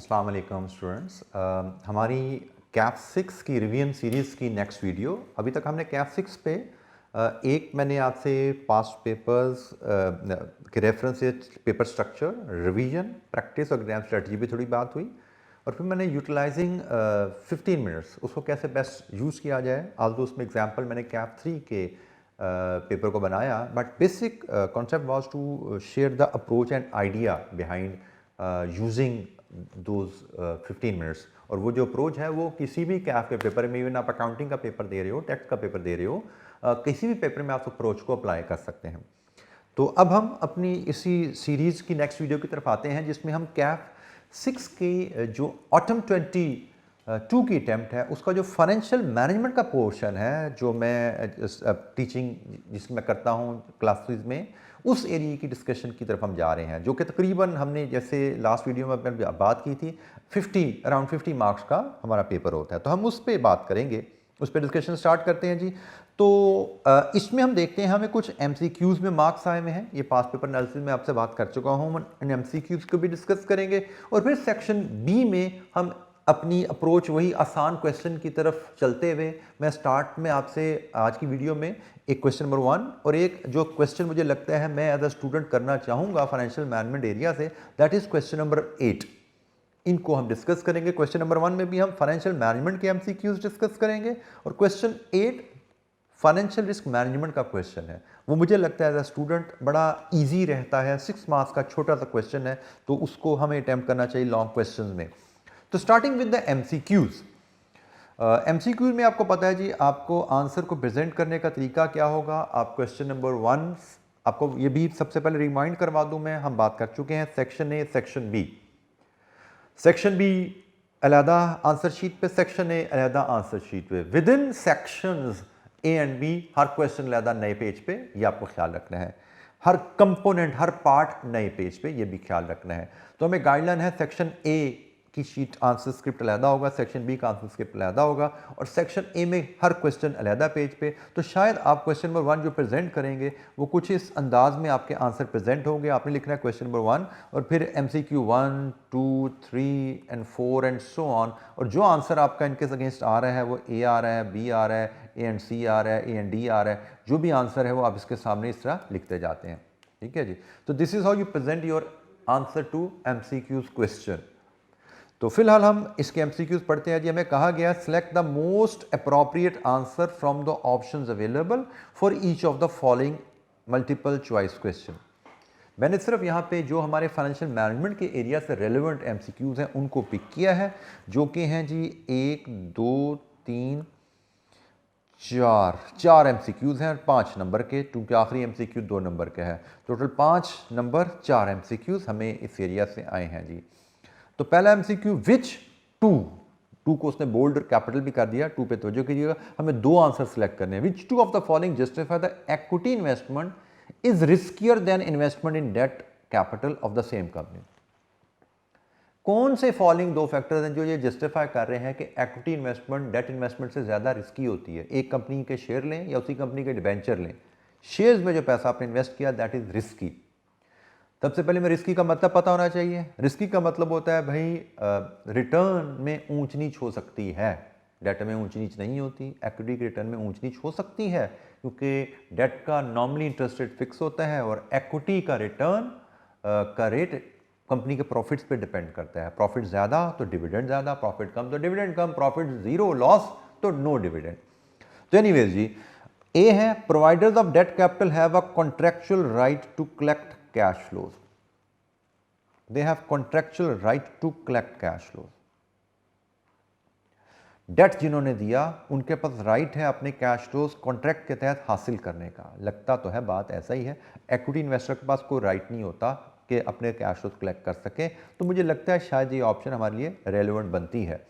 अस्सलाम वालेकुम स्टूडेंट्स। हमारी कैफ 6 की रिवीजन सीरीज़ की नेक्स्ट वीडियो। अभी तक हमने कैफ 6 पे एक मैंने आपसे पास्ट पेपर्स के रेफरेंस से पेपर स्ट्रक्चर, रिवीजन, प्रैक्टिस और एग्जाम स्ट्रेटजी भी थोड़ी बात हुई और फिर मैंने यूटिलाइजिंग 15 मिनट्स उसको कैसे बेस्ट यूज़ किया जाए। आल्दो उसमें एग्जांपल मैंने कैफ 3 के पेपर को बनाया, but basic concept was to share the approach and idea behind using those 15 minutes. और वो जो अप्रोच है वो किसी भी कैफ के पेपर में, इवन आप अकाउंटिंग का पेपर दे रहे हो, टैक्स का पेपर दे रहे हो, किसी भी पेपर में आप अप्रोच को अप्लाई कर सकते हैं। तो अब हम अपनी इसी सीरीज़ की नेक्स्ट वीडियो की तरफ आते हैं, जिसमें हम कैफ 6 के जो ऑटम 22 की अटैम्प्ट है उसका जो फाइनेंशियल मैनेजमेंट का पोर्शन है, जो मैं टीचिंग जिसमें मैं करता हूँ क्लासेस में, उस एरिया की डिस्कशन की तरफ हम जा रहे हैं, जो कि तकरीबन हमने जैसे लास्ट वीडियो में अपने बात की थी अराउंड 50 मार्क्स का हमारा पेपर होता है। तो हम उस पर बात करेंगे, उस पर डिस्कशन स्टार्ट करते हैं जी। तो इसमें हम देखते हैं हमें कुछ MCQs में मार्क्स आए हुए हैं। ये पास्ट पेपर एनालिसिस में आपसे बात कर चुका हूँ, इन MCQs को भी डिस्कस करेंगे और फिर सेक्शन बी में हम अपनी अप्रोच वही आसान क्वेश्चन की तरफ चलते हुए, मैं स्टार्ट में आपसे आज की वीडियो में एक क्वेश्चन नंबर 1 और एक जो क्वेश्चन मुझे लगता है मैं एज अ स्टूडेंट करना चाहूँगा फाइनेंशियल मैनेजमेंट एरिया से, दैट इज़ क्वेश्चन नंबर 8। इनको हम डिस्कस करेंगे। क्वेश्चन नंबर 1 में भी हम फाइनेंशियल मैनेजमेंट के MCQs डिस्कस करेंगे और क्वेश्चन 8 फाइनेंशियल रिस्क मैनेजमेंट का क्वेश्चन है। वो मुझे लगता है एज अ स्टूडेंट बड़ा इजी रहता है, 6 मार्क्स का छोटा सा क्वेश्चन है, तो उसको हमें अटेम्प्ट करना चाहिए लॉन्ग क्वेश्चन में। तो starting with the MCQs। MCQs में आपको पता है जी, आपको आंसर को प्रेजेंट करने का तरीका क्या होगा। आप क्वेश्चन नंबर 1, आपको ये भी सबसे पहले रिमाइंड करवा दूं मैं, हम बात कर चुके हैं section A, section B. Section B अलहदा आंसर शीट पे, सेक्शन ए अलहदा आंसर शीट पे। Within sections A and B हर क्वेश्चन अलहदा नए पेज पे, ये आपको ख्याल रखना है। हर कंपोनेंट, हर पार्ट नए पेज पे, ये भी ख्याल रखना है। तो हमें गाइडलाइन है, सेक्शन ए की शीट आंसर स्क्रिप्ट अलहदा होगा, सेक्शन बी का आंसर स्क्रिप्ट अलहदा होगा और सेक्शन ए में हर क्वेश्चन अलहदा पेज पे। तो शायद आप क्वेश्चन नंबर 1 जो प्रेजेंट करेंगे वो कुछ इस अंदाज में आपके आंसर प्रेजेंट होंगे। आपने लिखना है क्वेश्चन नंबर 1 और फिर MCQ 1, 2, 3 and 4 and so on, और जो आंसर आपका इनके अगेंस्ट आ रहा है वो A आ रहा है, B आ रहा है, A एंड C आ रहा है, A एंड D आ रहा है, जो भी आंसर है वो आप इसके सामने इस तरह लिखते जाते हैं। ठीक है जी। तो this is how you present your answer to MCQs question. तो फिलहाल हम इसके MCQs पढ़ते हैं जी। हमें कहा गया select the most appropriate answer from the options available for each of the following multiple choice question. मैंने सिर्फ यहाँ पे जो हमारे फाइनेंशियल मैनेजमेंट के एरिया से रेलेवेंट MCQs हैं उनको पिक किया है, जो कि हैं जी 1, 2, 3, 4 MCQs हैं 5 नंबर के, क्योंकि आखिरी MCQ 2 नंबर का है। टोटल 5 नंबर 4 MCQs हमें इस एरिया से आए हैं जी। तो पहला MCQ, विच टू को उसने बोल्ड कैपिटल भी कर दिया, 2 पे तवज्जो कीजिएगा। हमें 2 आंसर सेलेक्ट करने हैं। Which 2 of the following justify the equity investment is riskier than investment in debt capital of the same company. कौन से फॉलोइंग 2 फैक्टर्स हैं जो ये जस्टिफाई कर रहे हैं कि इक्विटी इन्वेस्टमेंट डेट इन्वेस्टमेंट से ज्यादा रिस्की होती है। एक कंपनी के शेयर लें या उसी कंपनी के डिबेंचर लें, शेयर्स में जो पैसा आपने इन्वेस्ट किया दैट इज रिस्की। सबसे पहले में रिस्की का मतलब पता होना चाहिए। रिस्की का मतलब होता है भाई रिटर्न में ऊंच नीच हो सकती है, डेट में ऊंच नीच नहीं होती। इक्विटी के रिटर्न में ऊंच नीच हो सकती है क्योंकि डेट का नॉर्मली इंटरेस्ट रेट फिक्स होता है और इक्विटी का रिटर्न का रेट कंपनी के प्रॉफिट्स पे डिपेंड करता है। प्रॉफिट ज़्यादा तो डिविडेंड ज़्यादा, प्रॉफिट कम तो डिविडेंड कम, प्रॉफिट जीरो लॉस तो नो डिविडेंड। तो एनीवेज जी, ए है providers of debt capital have a contractual right to collect cash flows. They have contractual right to collect cash flows. Debt जिन्होंने दिया उनके पास राइट है अपने कैश फ्लोज कॉन्ट्रैक्ट के तहत हासिल करने का। लगता तो है बात ऐसा ही है, इक्विटी इन्वेस्टर के पास कोई राइट नहीं होता कि अपने कैश फ्लोज कलेक्ट कर सके। तो मुझे लगता है शायद ये ऑप्शन हमारे लिए रेलेवेंट बनती है।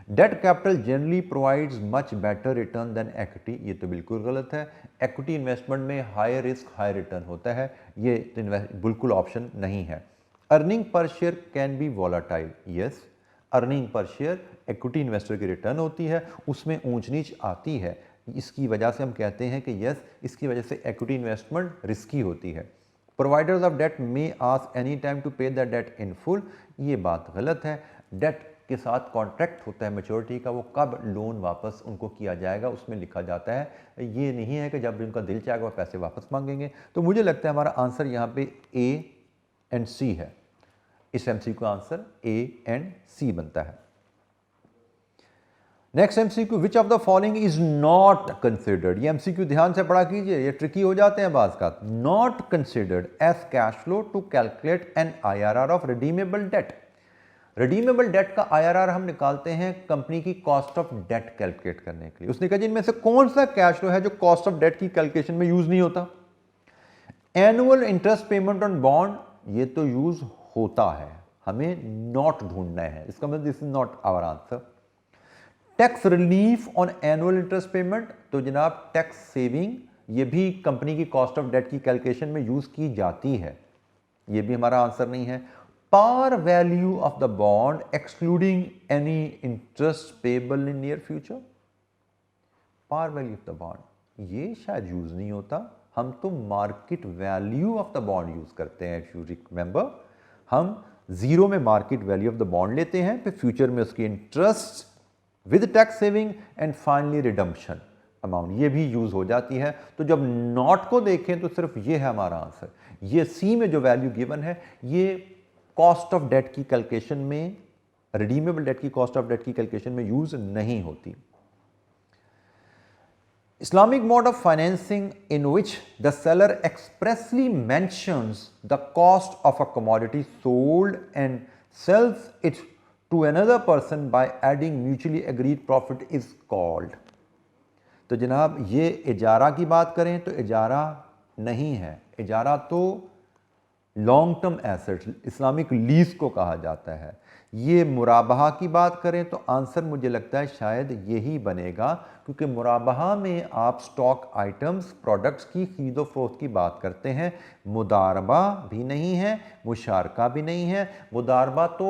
Debt capital generally provides much better return than equity, ये तो बिल्कुल गलत है। इक्विटी इन्वेस्टमेंट में हायर रिस्क हाई रिटर्न होता है, ये तो बिल्कुल ऑप्शन नहीं है। Earning per share can be volatile, yes. Earning per share equity investor की रिटर्न होती है, उसमें ऊंच नीच आती है। इसकी वजह से हम कहते हैं कि यस, इसकी वजह से इक्विटी इन्वेस्टमेंट रिस्की होती है। Providers of debt may ask any time to pay the debt in full, ये बात गलत है। डेट के साथ कॉन्ट्रैक्ट होता है मैच्योरिटी का, वो कब लोन वापस उनको किया जाएगा उसमें लिखा जाता है। ये नहीं है कि जब उनका दिल चाहेगा वो पैसे वापस मांगेंगे। तो मुझे लगता है हमारा आंसर यहाँ पे ए एंड सी है। इस एमसीक्यू का आंसर ए एंड सी बनता है। Next MCQ, which of the following is not considered. ये एमसीक्यू ध्यान से पढ़ा कीजिए, ये ट्रिकी हो जाते हैं बाज का। Not considered as cash flow to calculate an IRR of redeemable debt. Redeemable debt का आईआरआर हम निकालते हैं कंपनी की कॉस्ट ऑफ डेट कैलकुलेट करने के लिए। उसने कहा जी इनमें से कौन सा कैश फ्लो है जो कॉस्ट ऑफ डेट की कैलकुलेशन में यूज नहीं होता। Annual interest payment on bond, ये तो यूज होता है, हमें नॉट ढूंढना है, इसका मतलब this is not our answer. Tax relief on annual interest payment, तो जनाब टैक्स सेविंग ये भी कंपनी की कॉस्ट ऑफ डेट की कैलकुलेशन में यूज की जाती है, ये भी हमारा आंसर नहीं है। Par value of the bond excluding any interest payable in near future. Par value of the bond ये शायद यूज नहीं होता, हम तो market value of the bond use करते हैं। इफ यू रिमेंबर, हम जीरो में market value of the bond लेते हैं, फिर फ्यूचर में उसकी interest with tax saving and finally redemption amount, ये भी यूज हो जाती है। तो जब नॉट को देखें तो सिर्फ ये है हमारा आंसर। ये सी में जो वैल्यू गिवन है ये कॉस्ट ऑफ डेट की कैलकुलेशन में, रिडीमेबल डेट की कॉस्ट ऑफ डेट की कैलकुलेशन में यूज नहीं होती। Islamic mode of financing in which the seller expressly mentions the cost of a commodity sold and sells it to another person by adding mutually agreed profit is called। तो जनाब ये इजारा की बात करें तो इजारा नहीं है, इजारा तो long term assets Islamic lease को कहा जाता है। ये मुराबहा की बात करें तो आंसर मुझे लगता है शायद यही बनेगा, क्योंकि मुराबहा में आप स्टॉक आइटम्स प्रोडक्ट्स की खरीदो फरोख्त की बात करते हैं। मुदारबा भी नहीं है, मुशारका भी नहीं है। मुदारबा तो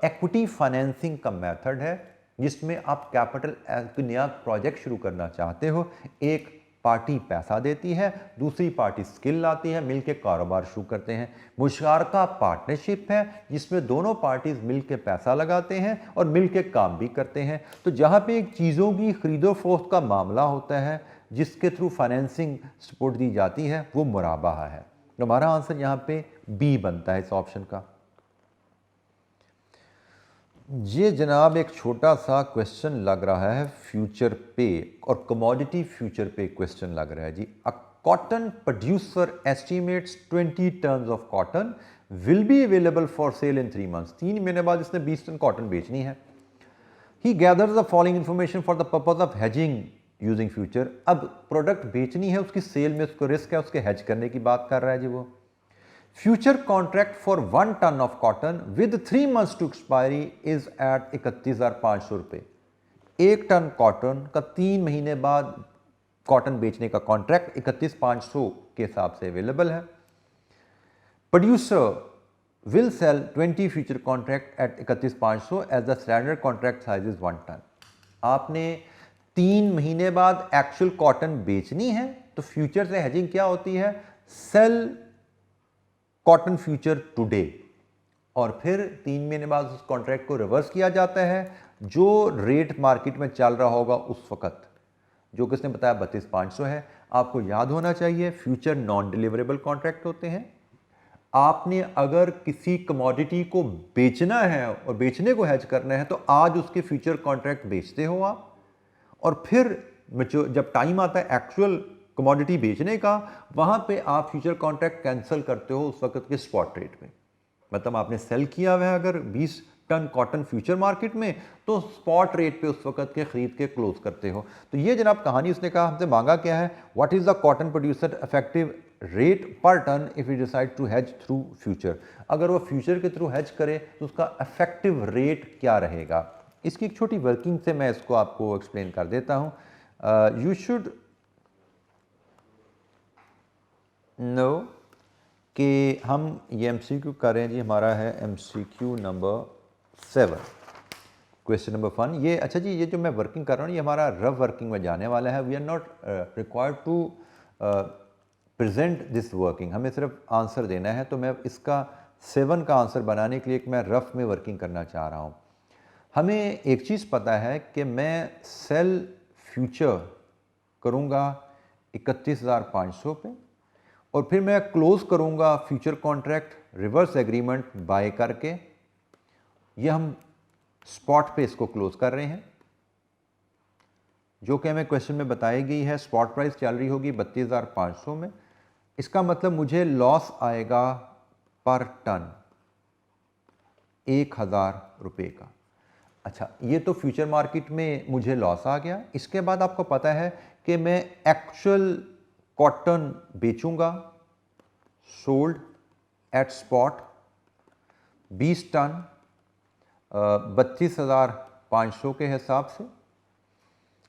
इक्विटी फाइनेंसिंग का मेथड है जिसमें आप कैपिटल नया प्रोजेक्ट शुरू करना चाहते हो, एक पार्टी पैसा देती है, दूसरी पार्टी स्किल लाती है, मिलकर कारोबार शुरू करते हैं। मुशारका पार्टनरशिप है जिसमें दोनों पार्टीज मिलकर पैसा लगाते हैं और मिलकर काम भी करते हैं। तो जहाँ पे एक चीज़ों की खरीदो फरोख्त का मामला होता है जिसके थ्रू फाइनेंसिंग सपोर्ट दी जाती है वो मुराबहा है। तो हमारा आंसर यहाँ पे बी बनता है इस ऑप्शन का। ये जनाब एक छोटा सा क्वेश्चन लग रहा है फ्यूचर पे और कमोडिटी फ्यूचर पे क्वेश्चन लग रहा है जी। A cotton producer estimates 20 tons of cotton will be available for sale in 3 months. 3 महीने बाद इसने 20 टन कॉटन बेचनी है। He gathers the following information for the purpose of hedging using future. अब प्रोडक्ट बेचनी है, उसकी सेल में उसको रिस्क है, उसके हेज करने की बात कर रहा है जी वो। Future contract for 1 ton of cotton with 3 months to expiry is at 31,500 रुपये। 1 टन कॉटन का 3 महीने बाद कॉटन बेचने का कॉन्ट्रैक्ट 31,500 के हिसाब से अवेलेबल है। Producer will sell 20 future contract at 31,500 as the standard contract size is 1 ton. आपने 3 महीने बाद एक्चुअल कॉटन बेचनी है तो फ्यूचर से हेजिंग क्या होती है, सेल कॉटन फ्यूचर टुडे, और फिर 3 महीने बाद उस कॉन्ट्रैक्ट को रिवर्स किया जाता है जो रेट मार्केट में चल रहा होगा उस वक्त, जो किसने बताया 32,500 है। आपको याद होना चाहिए फ्यूचर नॉन डिलीवरेबल कॉन्ट्रैक्ट होते हैं। आपने अगर किसी कमोडिटी को बेचना है और बेचने को हेज करना है तो आज उसके फ्यूचर कॉन्ट्रैक्ट बेचते हो आप, और फिर जब टाइम आता है एक्चुअल कमोडिटी बेचने का, वहां पे आप फ्यूचर कॉन्ट्रैक्ट कैंसिल करते हो उस वक्त के स्पॉट रेट में। मतलब आपने सेल किया हुआ है अगर 20 टन कॉटन फ्यूचर मार्केट में तो स्पॉट रेट पे उस वक्त के खरीद के क्लोज करते हो। तो ये जनाब कहानी उसने कहा, हमसे मांगा क्या है, what is the cotton producer effective rate per ton if you decide to hedge through future. अगर वो फ्यूचर के थ्रू हेज करे तो उसका इफेक्टिव रेट क्या रहेगा। इसकी एक छोटी वर्किंग से मैं इसको आपको एक्सप्लेन कर देता हूँ। यू शुड नो कि हम ये एमसीक्यू कर रहे हैं जी, हमारा है एमसीक्यू नंबर 7 क्वेश्चन नंबर 1। ये अच्छा जी, ये जो मैं वर्किंग कर रहा हूँ ये हमारा रफ वर्किंग में जाने वाला है। We are not required to present this working, हमें सिर्फ आंसर देना है। तो मैं इसका 7 का आंसर बनाने के लिए एक मैं रफ में वर्किंग करना चाह रहा हूँ। हमें एक चीज़ पता है कि मैं सेल फ्यूचर करूँगा 31,500 पे और फिर मैं क्लोज करूँगा future contract reverse agreement buy करके। ये हम स्पॉट पे इसको क्लोज कर रहे हैं, जो कि हमें क्वेश्चन में बताई गई है। स्पॉट प्राइस चल रही होगी 32,500 में। इसका मतलब मुझे लॉस आएगा पर टन 1,000 रुपये का। अच्छा, ये तो फ्यूचर मार्केट में मुझे लॉस आ गया। इसके बाद आपको पता है कि मैं एक्चुअल कॉटन बेचूंगा, सोल्ड एट स्पॉट 20 टन 32,500 के हिसाब से।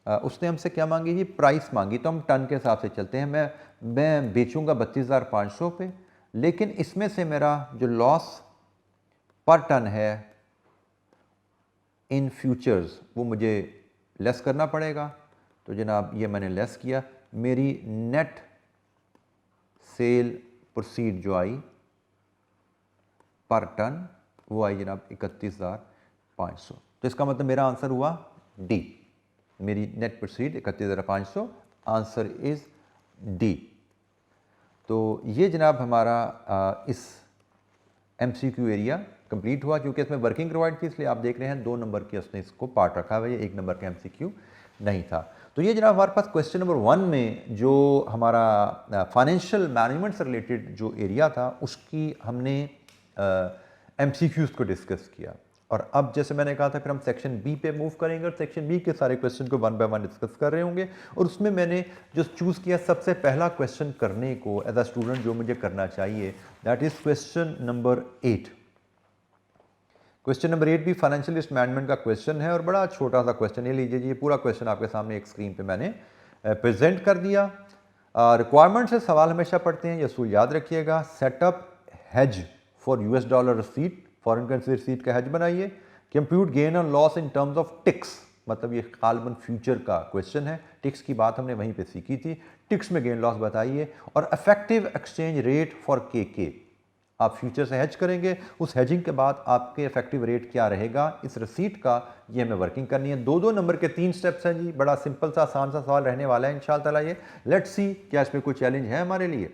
उसने हमसे क्या मांगी जी? प्राइस मांगी, तो हम टन के हिसाब से चलते हैं। मैं बेचूंगा 32,500 पे, लेकिन इसमें से मेरा जो लॉस पर टन है इन फ्यूचर्स वो मुझे लेस करना पड़ेगा। तो जनाब ये मैंने लेस किया, मेरी नेट सेल प्रोसीड जो आई पर टन वो आई जनाब 31,500। तो इसका मतलब मेरा आंसर हुआ डी। मेरी net proceed 31,500, answer is D. तो ये जनाब हमारा इस MCQ एरिया कंप्लीट हुआ। क्योंकि इसमें वर्किंग प्रोवाइड थी इसलिए आप देख रहे हैं 2 नंबर की उसने इसको पार्ट रखा हुआ है, 1 नंबर का MCQ नहीं था। तो ये जनाब हमारे पास क्वेश्चन नंबर 1 में जो हमारा फाइनेंशियल मैनेजमेंट से रिलेटेड जो एरिया था उसकी हमने MCQs को डिस्कस किया। और अब जैसे मैंने कहा था फिर हम सेक्शन बी पे मूव करेंगे और सेक्शन बी के सारे क्वेश्चन को 1 बाय 1 डिस्कस कर रहे होंगे। और उसमें मैंने जो चूज़ किया सबसे पहला क्वेश्चन करने को एज अ स्टूडेंट जो मुझे करना चाहिए, that is question number 8। Question number 8 भी फाइनेंशियल रिस्क मैनेजमेंट का क्वेश्चन है और बड़ा छोटा सा क्वेश्चन। ये लीजिए, ये पूरा क्वेश्चन आपके सामने एक स्क्रीन पे मैंने प्रेजेंट कर दिया। रिक्वायरमेंट से सवाल हमेशा पढ़ते हैं, ये असूल याद रखिएगा। Setup hedge for $US receipt, foreign currency receipt का हेज बनाइए। कंप्यूट गेन और loss in terms of ticks, मतलब ये गालिबन फ्यूचर का क्वेश्चन है। टिक्स की बात हमने वहीं पे सीखी थी। टिक्स में गेन लॉस बताइए। और इफेक्टिव एक्सचेंज रेट फॉर के आप फ्यूचर से हेज करेंगे, उस हेजिंग के बाद आपके इफेक्टिव रेट क्या रहेगा इस रिसीट का, ये हमें वर्किंग करनी है। 2-2 नंबर के 3 स्टेप्स हैं जी। बड़ा सिंपल सा आसान सा सवाल रहने वाला है इंशाअल्लाह ताला। ये लेट्स सी क्या इसमें कोई चैलेंज है हमारे लिए।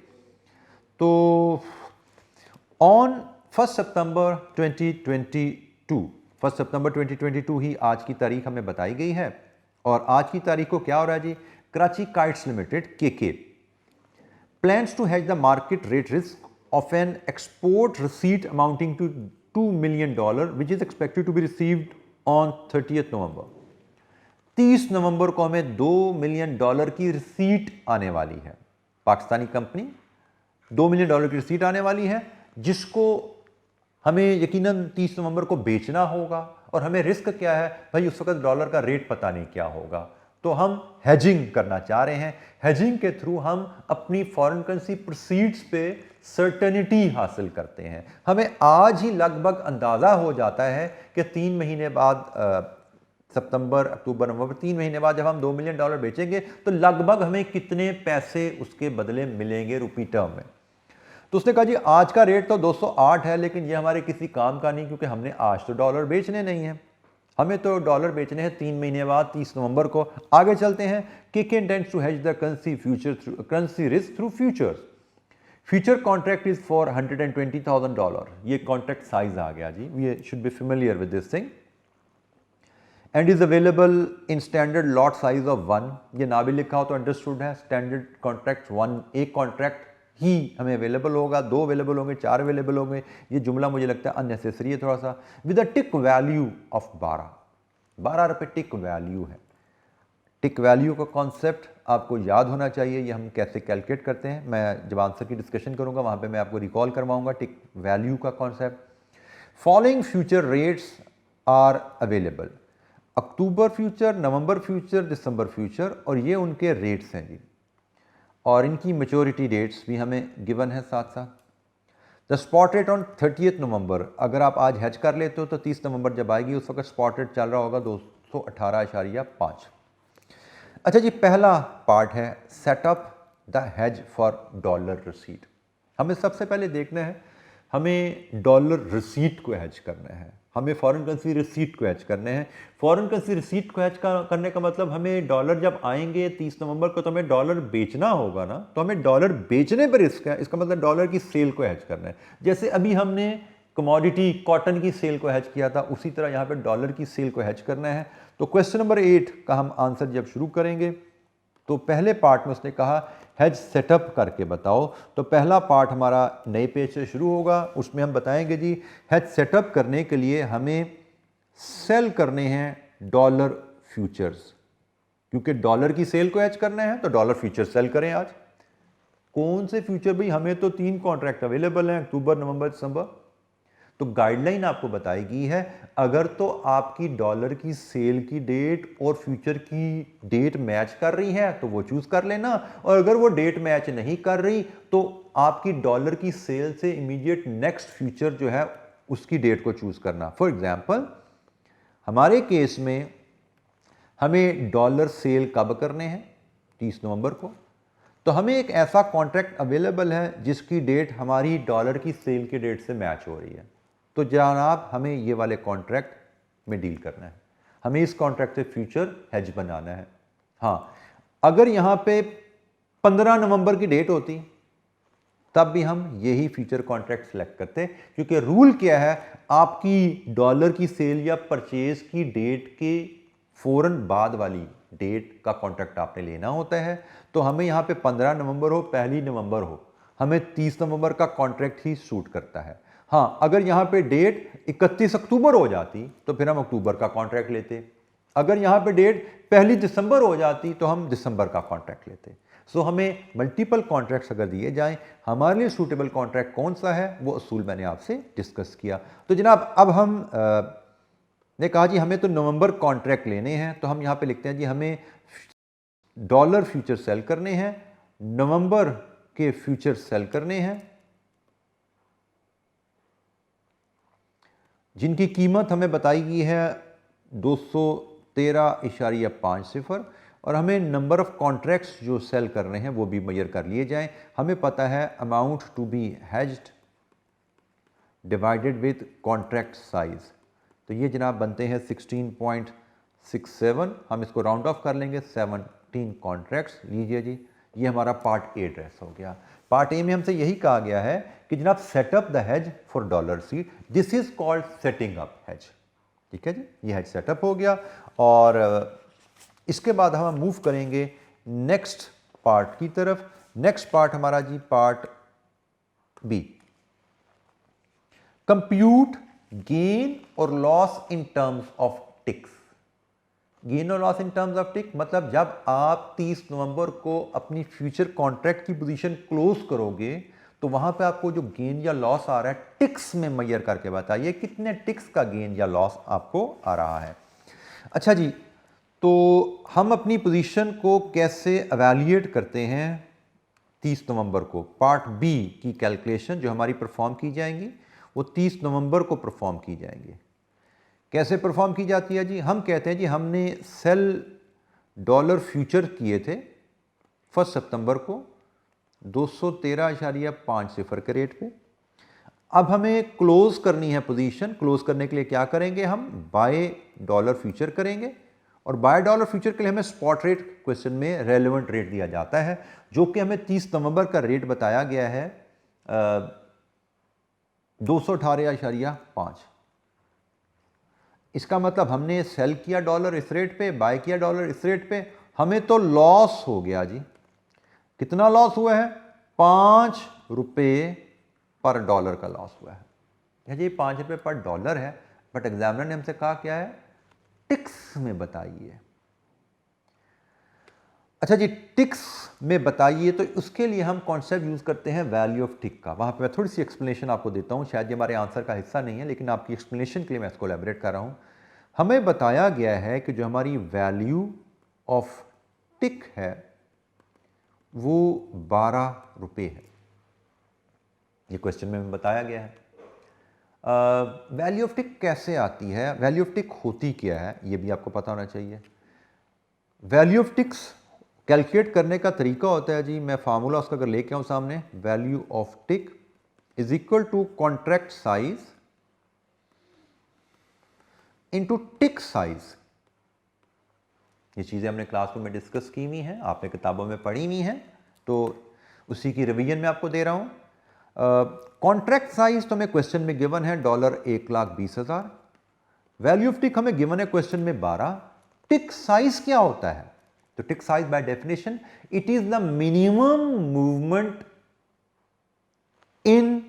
तो ऑन 1 सितंबर 2022, 1 सितंबर 2022 ही आज की तारीख हमें बताई गई है। और आज की तारीख को क्या हो रहा है जी? Karachi kites limited KK plans to hedge the market rate risk of an export receipt amounting to $2 million which is expected to be received on 30th November। 30 नवंबर को हमें $2 मिलियन की रिसीट आने वाली है। पाकिस्तानी कंपनी $2 मिलियन की रिसीट आने वाली है, जिसको हमें यकीनन 30 नवंबर को बेचना होगा। और हमें रिस्क क्या है भाई? उस वक्त डॉलर का रेट पता नहीं क्या होगा, तो हम हेजिंग करना चाह रहे हैं। हेजिंग के थ्रू हम अपनी फॉरेन करेंसी प्रोसीड्स पे सर्टेनिटी हासिल करते हैं। हमें आज ही लगभग अंदाज़ा हो जाता है कि 3 महीने बाद सितंबर, अक्टूबर, नवंबर, 3 महीने बाद जब हम $2 मिलियन बेचेंगे तो लगभग हमें कितने पैसे उसके बदले मिलेंगे रुपी टर्म में। तो उसने कहा जी आज का रेट तो 208 है, लेकिन ये हमारे किसी काम का नहीं, क्योंकि हमने आज तो डॉलर बेचने नहीं है, हमें तो डॉलर बेचने हैं 3 महीने बाद 30 नवंबर को। आगे चलते हैं। KK intends to hedge the currency risk through futures। Future contract is for $120,000। ये कॉन्ट्रैक्ट साइज आ गया जी, we should be familiar with this thing. And is available in standard lot size of 1। ये ना भी लिखा हो तो अंडरस्टूड है। स्टैंडर्ड कॉन्ट्रैक्ट 1, एक कॉन्ट्रैक्ट ही हमें अवेलेबल होगा, 2 अवेलेबल होंगे, 4 अवेलेबल होंगे। ये जुमला मुझे लगता है अननेसेसरी है थोड़ा सा। With a tick value of 12 रुपये टिक वैल्यू है। टिक वैल्यू का कॉन्सेप्ट आपको याद होना चाहिए। ये हम कैसे कैलकुलेट करते हैं, मैं जब आंसर की डिस्कशन करूंगा वहां पे मैं आपको रिकॉल करवाऊंगा टिक वैल्यू का concept. Following future rates are available. October future, November future, December future, और ये उनके रेट्स हैं जी। और इनकी मैच्योरिटी डेट्स भी हमें गिवन है साथ साथ। The spot rate on 30th नवंबर, अगर आप आज हेज कर लेते हो तो 30 नवंबर जब आएगी उस वक्त स्पॉट रेट चल रहा होगा 218.5। अच्छा जी, पहला पार्ट है setup the hedge for dollar receipt. हमें सबसे पहले देखना है हमें डॉलर रिसीट को हैज करना है, हमें फॉरेन करेंसी रिसीट को हैज करने हैं। फॉरेन करेंसी रिसीट को हैज करने का मतलब हमें डॉलर जब आएंगे 30 नवंबर को तो हमें डॉलर बेचना होगा ना, तो हमें डॉलर बेचने पर रिस्क है, इसका मतलब डॉलर की सेल को हैज करना है। जैसे अभी हमने कमोडिटी कॉटन की सेल को हैज किया था, उसी तरह यहाँ पे डॉलर की सेल को हैज करना है। तो क्वेश्चन नंबर 8 का हम आंसर जब शुरू करेंगे तो पहले पार्ट में उसने कहा हेज सेटअप करके बताओ। तो पहला पार्ट हमारा नए पेज से शुरू होगा, उसमें हम बताएंगे जी हेज सेटअप करने के लिए हमें सेल करने हैं डॉलर फ्यूचर्स, क्योंकि डॉलर की सेल को हेज करना है तो डॉलर फ्यूचर सेल करें। आज कौन से फ्यूचर भाई, हमें तो 3 कॉन्ट्रैक्ट अवेलेबल हैं, अक्टूबर, नवंबर, दिसंबर। तो गाइडलाइन आपको बताएगी है अगर तो आपकी डॉलर की सेल की डेट और फ्यूचर की डेट मैच कर रही है तो वो चूज कर लेना, और अगर वो डेट मैच नहीं कर रही तो आपकी डॉलर की सेल से इमीडिएट नेक्स्ट फ्यूचर जो है उसकी डेट को चूज करना। फॉर एग्जाम्पल हमारे केस में हमें डॉलर सेल कब करने हैं, 30 नवंबर को। तो हमें एक ऐसा कॉन्ट्रैक्ट अवेलेबल है जिसकी डेट हमारी डॉलर की सेल की डेट से मैच हो रही है, तो जनाब हमें ये वाले कॉन्ट्रैक्ट में डील करना है, हमें इस कॉन्ट्रैक्ट से फ्यूचर हेज बनाना है। हाँ, अगर यहां पे 15 नवंबर की डेट होती तब भी हम यही फ्यूचर कॉन्ट्रैक्ट सेलेक्ट करते, क्योंकि रूल क्या है, आपकी डॉलर की सेल या परचेज की डेट के फौरन बाद वाली डेट का कॉन्ट्रैक्ट आपने लेना होता है। तो हमें यहां पे 15 नवंबर हो, 1 नवंबर हो, हमें 30 नवंबर का कॉन्ट्रैक्ट ही सूट करता है। हाँ, अगर यहां पे डेट 31 अक्टूबर हो जाती तो फिर हम अक्टूबर का कॉन्ट्रैक्ट लेते। अगर यहां पे डेट 1 दिसंबर हो जाती तो हम दिसंबर का कॉन्ट्रैक्ट लेते। सो हमें मल्टीपल कॉन्ट्रैक्ट्स अगर दिए जाएं, हमारे लिए सूटेबल कॉन्ट्रैक्ट कौन सा है वो असूल मैंने आपसे डिस्कस किया। तो जनाब अब हम ने कहा जी हमें तो नवंबर कॉन्ट्रैक्ट लेने हैं, तो हम यहां पे लिखते हैं जी हमें डॉलर फ्यूचर सेल करने हैं, नवंबर के फ्यूचर सेल करने हैं, जिनकी कीमत हमें बताई गई है 213.50, और हमें नंबर ऑफ कॉन्ट्रैक्ट्स जो सेल कर रहे हैं वो भी मेजर कर लिए जाएं। हमें पता है amount to be hedged divided with contract size, तो ये जनाब बनते हैं 16.67। हम इसको राउंड ऑफ कर लेंगे, 17 कॉन्ट्रैक्ट्स लीजिए जी। ये हमारा पार्ट ए ड्रेस हो गया। पार्ट ए में हमसे यही कहा गया है कि जनाब setup the hedge for dollar seat, this is called setting up hedge. ठीक है जी, ये हेज सेटअप हो गया। और इसके बाद हम मूव करेंगे नेक्स्ट पार्ट की तरफ। नेक्स्ट पार्ट हमारा जी पार्ट बी, कंप्यूट गेन और loss in terms of ticks. Gain और loss in terms of tick मतलब जब आप 30 नवंबर को अपनी फ्यूचर कॉन्ट्रैक्ट की पोजीशन क्लोज करोगे तो वहां पे आपको जो गेन या लॉस आ रहा है टिक्स में मेजर करके बताइए कितने टिक्स का गेन या लॉस आपको आ रहा है। अच्छा जी, तो हम अपनी पोजीशन को कैसे एवेल्युएट करते हैं 30 नवंबर को। पार्ट बी की कैलकुलेशन जो हमारी परफॉर्म की जाएंगी वो 30 नवंबर को परफॉर्म की जाएंगी। कैसे परफॉर्म की जाती है जी, हम कहते हैं जी हमने सेल डॉलर फ्यूचर किए थे 1 सितंबर को 213.50 के रेट पे। अब हमें क्लोज करनी है पोजीशन। क्लोज करने के लिए क्या करेंगे, हम बाय डॉलर फ्यूचर करेंगे, और बाय डॉलर फ्यूचर के लिए हमें स्पॉट रेट क्वेश्चन में रेलेवेंट रेट दिया जाता है जो कि हमें 30 नवंबर का रेट बताया गया है 218.5। इसका मतलब हमने सेल किया डॉलर इस रेट पे, बाय किया डॉलर इस रेट पे, हमें तो लॉस हो गया जी। कितना लॉस हुआ है, 5 रुपये पर डॉलर का लॉस हुआ है जी। 5 रुपये पर डॉलर है, बट एग्जामिनर ने हमसे कहा क्या है, टिक्स में बताइए। अच्छा जी, टिक्स में बताइए, तो उसके लिए हम कॉन्सेप्ट यूज करते हैं वैल्यू ऑफ टिक का। वहां पे मैं थोड़ी सी एक्सप्लेनेशन आपको देता हूं, शायद ये हमारे आंसर का हिस्सा नहीं है लेकिन आपकी एक्सप्लेनेशन के लिए मैं इसको एलैबोरेट कर रहा हूं। हमें बताया गया है कि जो हमारी वैल्यू ऑफ टिक है वो 12 रुपये है, ये क्वेश्चन में बताया गया है। वैल्यू ऑफ टिक कैसे आती है, वैल्यू ऑफ टिक होती क्या है, ये भी आपको पता होना चाहिए। वैल्यू ऑफ टिक्स कैलकुलेट करने का तरीका होता है जी, मैं फार्मूला उसका अगर लेके आऊँ सामने, value of tick is equal to contract size into tick size. ये चीज़ें हमने क्लासरूम में डिस्कस की हुई हैं, आपने किताबों में पढ़ी हुई हैं, तो उसी की रिवीजन में आपको दे रहा हूं। कॉन्ट्रैक्ट साइज तो हमें क्वेश्चन में गिवन है $1,20,000। वैल्यू ऑफ टिक हमें गिवन है क्वेश्चन में 12। टिक साइज क्या होता है? तो टिक size by definition it is the minimum movement in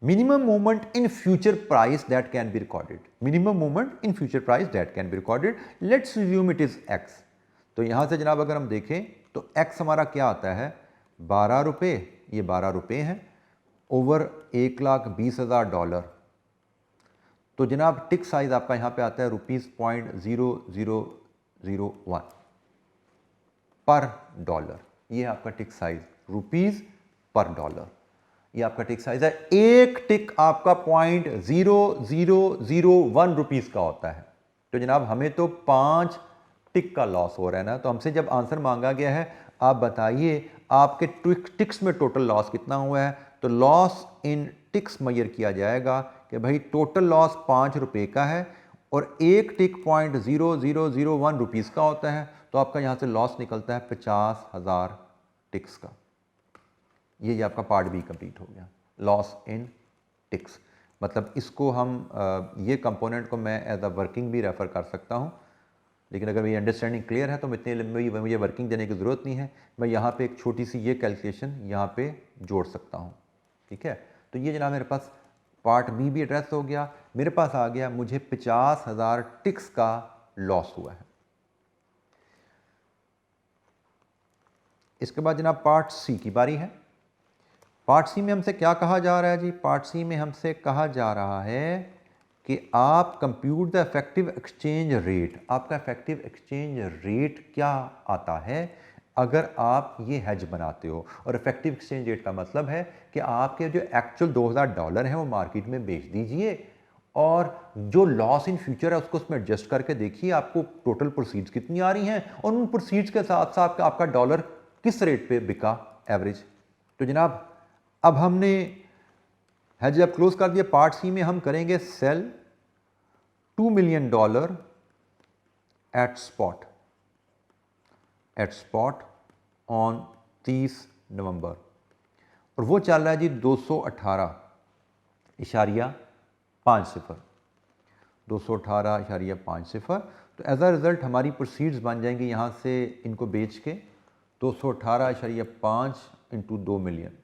minimum movement in future price that can be recorded, minimum movement in future price that can be recorded, let's assume it is x। तो यहां से जनाब अगर हम देखें तो x हमारा क्या आता है, 12 रुपये, ये 12 रुपये हैं ओवर $1,20,000। तो जनाब टिक साइज आपका यहां पे आता है ₹0.0001 पर डॉलर। ये आपका टिक साइज रुपीज पर डॉलर, ये आपका टिक साइज है। एक टिक आपका $0.0001 रुपीज का होता है। तो जनाब हमें तो 5 टिक का लॉस हो रहा है ना, तो हमसे जब आंसर मांगा गया है आप बताइए आपके टिक्स में टोटल लॉस कितना हुआ है, तो लॉस इन टिक्स मेजर किया जाएगा कि भाई टोटल लॉस 5 रुपये का है और एक टिक $0.0001 रुपीज का होता है, तो आपका यहां से लॉस निकलता है 50,000 टिक्स का। ये आपका पार्ट बी कंप्लीट हो गया, लॉस इन टिक्स। मतलब इसको हम ये कंपोनेंट को मैं एज अ वर्किंग भी रेफर कर सकता हूँ, लेकिन अगर मेरी अंडरस्टैंडिंग क्लियर है तो इतनी लंबी मुझे वर्किंग देने की ज़रूरत नहीं है। मैं यहाँ पे एक छोटी सी ये कैलकुलेशन यहाँ पे जोड़ सकता हूँ, ठीक है। तो ये जनाब मेरे पास पार्ट बी भी एड्रेस हो गया, मेरे पास आ गया मुझे 50,000 टिक्स का लॉस हुआ है। इसके बाद जनाब पार्ट सी की बारी है। पार्ट सी में हमसे क्या कहा जा रहा है जी? पार्ट सी में हमसे कहा जा रहा है कि आप compute the effective exchange rate. आपका इफेक्टिव एक्सचेंज रेट क्या आता है अगर आप ये हेज बनाते हो? और इफेक्टिव एक्सचेंज रेट का मतलब है कि आपके जो एक्चुअल $2,000 हैं वो मार्केट में बेच दीजिए और जो लॉस इन फ्यूचर है उसको उसमें एडजस्ट करके देखिए आपको टोटल प्रोसीड्स कितनी आ रही हैं और उन प्रोसीड्स के साथ साथ आपका डॉलर किस रेट पे बिका एवरेज। तो जनाब अब हमने हेज जब क्लोज कर दिया, पार्ट सी में हम करेंगे sell $2 million at spot on 30 November और वो चल रहा है जी 218.50 218.50। तो एज अ रिजल्ट हमारी प्रोसीड्स बन जाएंगी यहाँ से इनको बेच के 218.5 इंटू 2 मिलियन,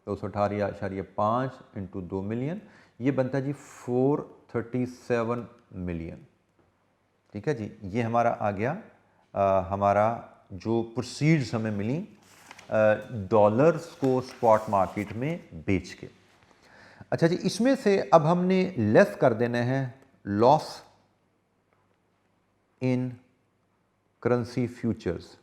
218.5 इंटू 2 मिलियन, ये बनता है जी 437 मिलियन। ठीक है जी, ये हमारा आ गया हमारा जो प्रोसीड्स हमें मिली डॉलर्स को स्पॉट मार्केट में बेच के। अच्छा जी, इसमें से अब हमने लेस कर देना है loss in currency futures.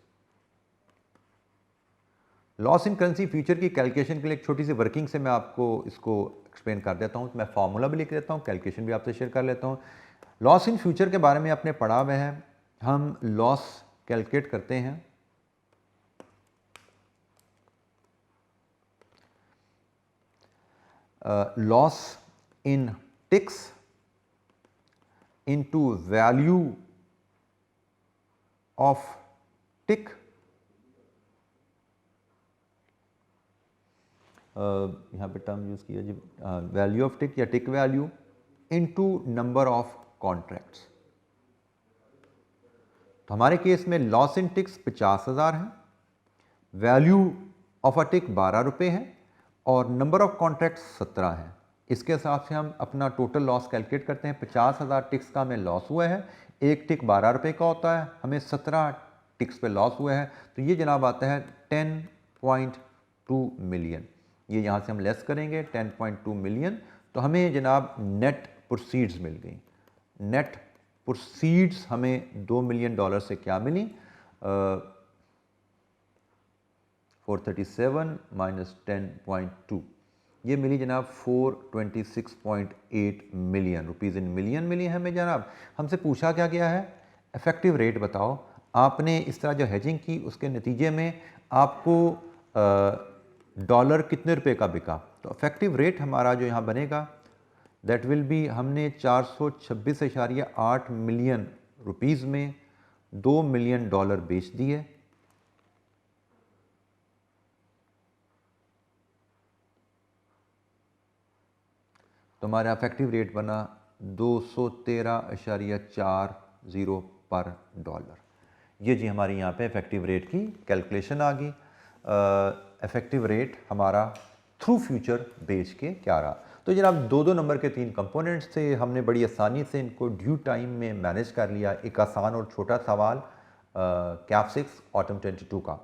Loss in currency future की कैलकुलेशन के लिए एक छोटी सी वर्किंग से मैं आपको इसको एक्सप्लेन कर देता हूँ। तो मैं फार्मूला भी लिख देता हूँ, कैलकुलेशन भी आपसे शेयर कर लेता हूँ। लॉस इन फ्यूचर के बारे में आपने पढ़ा हुआ है, हम लॉस कैलकुलेट करते हैं loss in ticks into value of tick, यहाँ पे टर्म यूज किया जी वैल्यू ऑफ टिक या tick value into number of contracts. तो हमारे केस में लॉस इन टिक्स 50,000 है, वैल्यू ऑफ अ टिक 12 रुपये है और नंबर ऑफ कॉन्ट्रैक्ट्स 17 है। इसके हिसाब से हम अपना टोटल लॉस कैलकुलेट करते हैं। 50,000 टिक्स का हमें लॉस हुआ है, एक टिक 12 रुपये का होता है, हमें 17 टिक्स पे लॉस हुआ है, तो ये जनाब आता है 10.2 मिलियन। ये यहाँ से हम लेस करेंगे 10.2 मिलियन, तो हमें जनाब नेट प्रोसीड्स मिल गई। नेट प्रोसीड्स हमें $2 मिलियन से क्या मिली, 437 माइनस 10.2, ये मिली जनाब 426.8 मिलियन रुपीज़ इन मिलियन मिली हमें जनाब। हमसे पूछा क्या गया है, इफेक्टिव रेट बताओ। आपने इस तरह जो हेजिंग की उसके नतीजे में आपको डॉलर कितने रुपए का बिका, तो इफेक्टिव रेट हमारा जो यहाँ बनेगा दैट विल बी, हमने 426.8 मिलियन रुपीज़ में 2 मिलियन डॉलर बेच दिए। तो हमारा इफेक्टिव रेट बना 213.40 पर डॉलर। ये जी हमारी यहाँ पे इफेक्टिव रेट की कैलकुलेशन आ गई। इफेक्टिव रेट हमारा थ्रू फ्यूचर बेच के क्या रहा। तो जनाब 2-2 नंबर के 3 कंपोनेंट्स थे, हमने बड़ी आसानी से इनको ड्यू टाइम में मैनेज कर लिया। एक आसान और छोटा सवाल कैफ 6 ऑटम 22 का।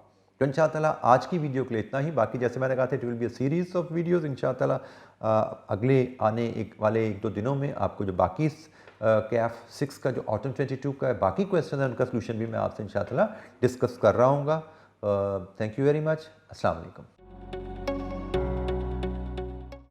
तो इंशाअल्लाह आज की वीडियो के लिए इतना ही। बाकी जैसे मैंने कहा था it will be a series of videos इंशाअल्लाह। अगले आने वाले 1-2 दिनों में आपको जो बाकी कैफ 6 का जो ऑटम 22 का बाकी क्वेश्चन है उनका सोल्यूशन भी मैं आपसे इंशाअल्लाह डिस्कस कर रहा हूँ। Thank you very much. अस्सलाम वालेकुम।